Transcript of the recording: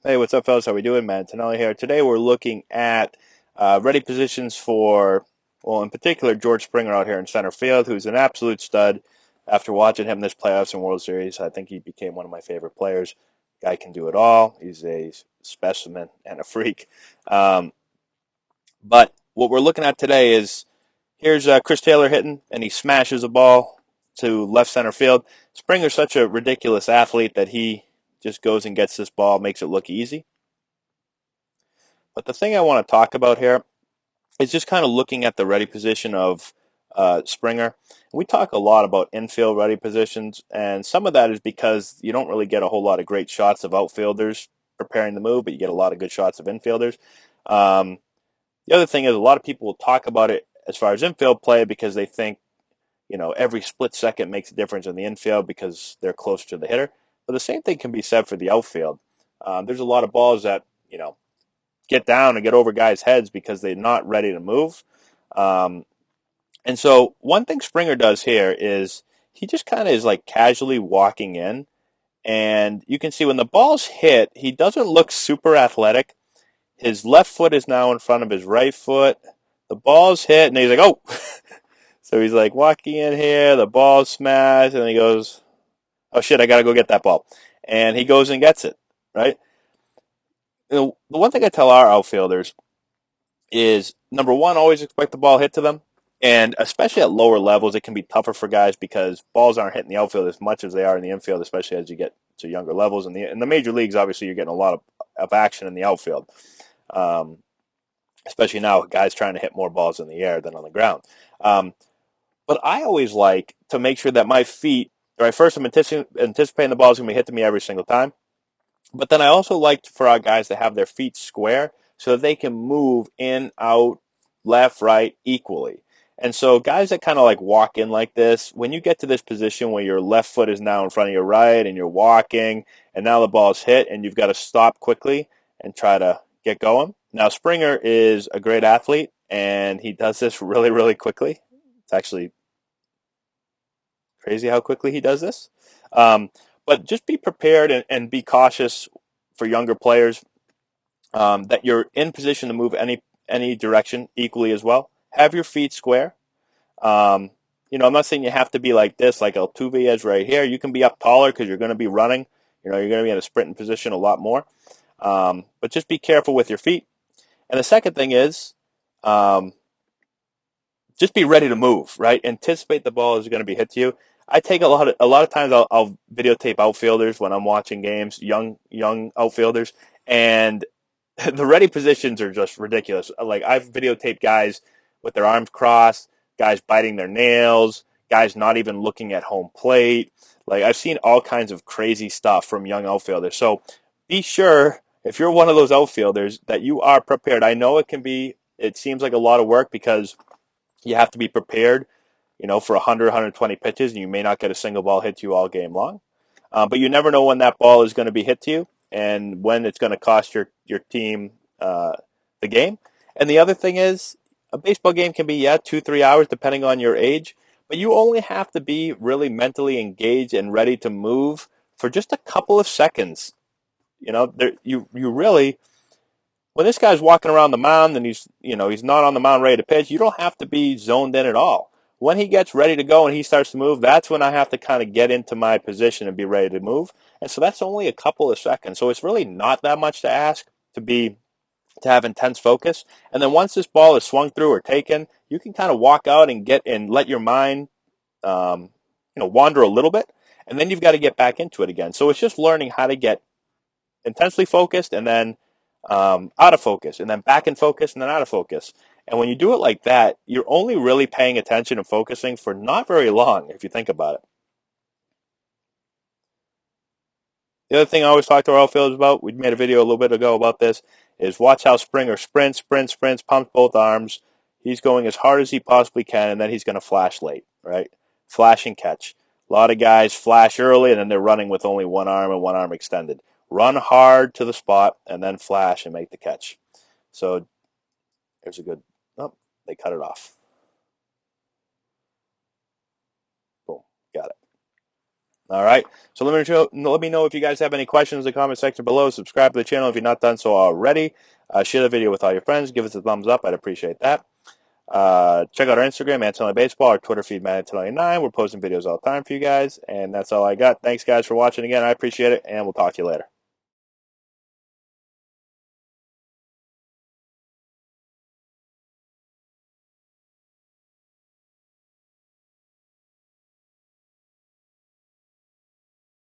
Hey, what's up, fellas? How we doing, man? Antonelli here. Today we're looking at ready positions for, well, in particular, George Springer out here in center field, who's an absolute stud. After watching him this playoffs and World Series, I think he became one of my favorite players. Guy can do it all. He's a specimen and a freak. Um, but what we're looking at today is here's Chris Taylor hitting, and he smashes a ball to left center field. Springer's such a ridiculous athlete that he just goes and gets this ball, makes it look easy. But the thing I want to talk about here is just kind of looking at the ready position of Springer. We talk a lot about infield ready positions, and some of that is because you don't really get a whole lot of great shots of outfielders preparing the move, but you get a lot of good shots of infielders. Um, the other thing is a lot of people will talk about it as far as infield play because they think every split second makes a difference in the infield because they're closer to the hitter. But the same thing can be said for the outfield. There's a lot of balls that get down and get over guys' heads because they're not ready to move. Um, and so one thing Springer does here is he just kind of is like casually walking in, and you can see when the ball's hit, he doesn't look super athletic. His left foot is now in front of his right foot. The ball's hit, and he's like, "Oh!" So he's like walking in here. The ball's smashed, and he goes, "Oh shit! I gotta go get that ball," and he goes and gets it. Right. The one thing I tell our outfielders is number one, always expect the ball hit to them. And especially at lower levels, it can be tougher for guys because balls aren't hitting the outfield as much as they are in the infield, especially as you get to younger levels. In the major leagues, obviously, you're getting a lot of action in the outfield, um, especially now, guys trying to hit more balls in the air than on the ground. Um, but I always like to make sure that my feet, right, first I'm anticipating the ball's going to be hit to me every single time. But then I also like for our guys to have their feet square so that they can move in, out, left, right equally. And so guys that kind of like walk in like this, when you get to this position where your left foot is now in front of your right and you're walking and now the ball's hit and you've got to stop quickly and try to get going. Now Springer is a great athlete and he does this really, really quickly. It's actually crazy how quickly he does this. Um, but just be prepared and be cautious for younger players that you're in position to move any direction equally as well. Have your feet square. Um, I'm not saying you have to be like this, like Altuve is right here. You can be up taller because you're going to be running. You're going to be in a sprinting position a lot more. But just be careful with your feet. And the second thing is, um, just be ready to move. Right, anticipate the ball is going to be hit to you. I take a lot of times I'll videotape outfielders when I'm watching games, young outfielders, and the ready positions are just ridiculous. Like I've videotaped guys with their arms crossed, guys biting their nails, guys not even looking at home plate. Like I've seen all kinds of crazy stuff from young outfielders. So be sure if you're one of those outfielders that you are prepared. I know it seems like a lot of work because you have to be prepared, for 100, 120 pitches, and you may not get a single ball hit to you all game long. But you never know when that ball is going to be hit to you and when it's going to cost your team the game. And the other thing is, a baseball game can be 2 3 hours depending on your age, but you only have to be really mentally engaged and ready to move for just a couple of seconds. You really when this guy's walking around the mound and he's not on the mound ready to pitch, you don't have to be zoned in at all. When he gets ready to go and he starts to move, that's when I have to kind of get into my position and be ready to move. And so that's only a couple of seconds. So it's really not that much to ask to have intense focus. And then once this ball is swung through or taken, you can kind of walk out and get and let your mind um, wander a little bit, and then you've got to get back into it again. So it's just learning how to get intensely focused and then out of focus and then back in focus and then out of focus. And when you do it like that, you're only really paying attention and focusing for not very long if you think about it. The other thing I always talk to our outfielders about, we made a video a little bit ago about this, is watch how Springer sprints, pumps both arms. He's going as hard as he possibly can, and then he's going to flash late, right? Flash and catch. A lot of guys flash early, and then they're running with only one arm and one arm extended. Run hard to the spot, and then flash and make the catch. So there's a good. Oh, they cut it off. Boom, got it. All right. So let me know if you guys have any questions in the comment section below. Subscribe to the channel if you're not done so already. Share the video with all your friends. Give us a thumbs up. I'd appreciate that. Check out our Instagram, Antonelli Baseball, our Twitter feed, Antonelli9. We're posting videos all the time for you guys. And that's all I got. Thanks, guys, for watching again. I appreciate it, and we'll talk to you later.